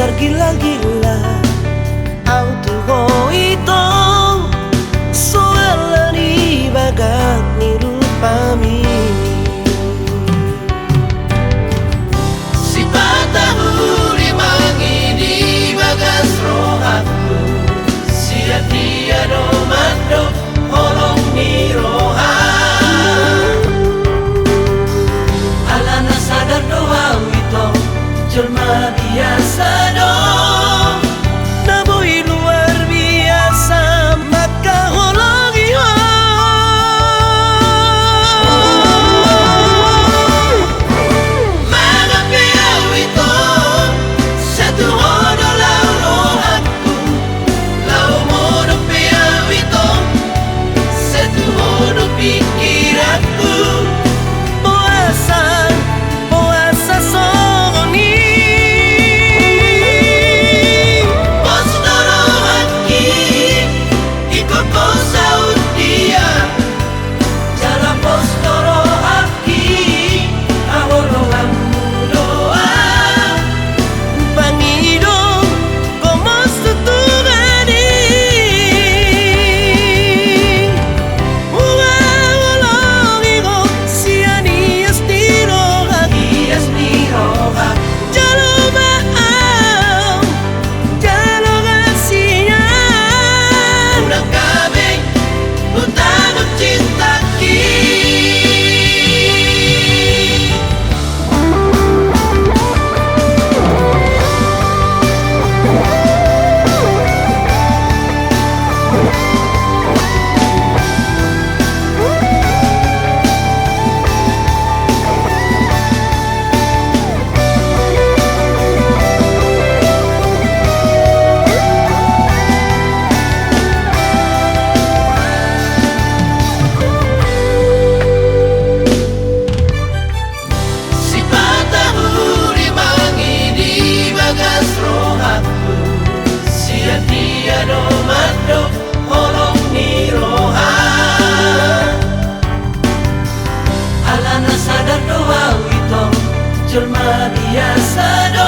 tergila-gila auto ito soalani bagak ni rupami si patahuri mangi di bagas rohaku sia dia do mando holong ni roha alana sadar doa ito jelma biasa dong naboy luar biasa maka holongi ho mga piyaw ito satu hono lau rohaku lau mono piyaw ito satu hono pikiranku puasa songoni Postoro haki ikut posaut dia Jala postoro haki ahorongan doa Panginoon como tutugani uwawalongi ko siya niyas nirohag Ias ni roha jalumaaw jalungasiyan Unang kami utang cinta ki Si patahuri mangi di bagas rohaku sia dia do mando holong ni roha alana sadar doa ito jelma biasa do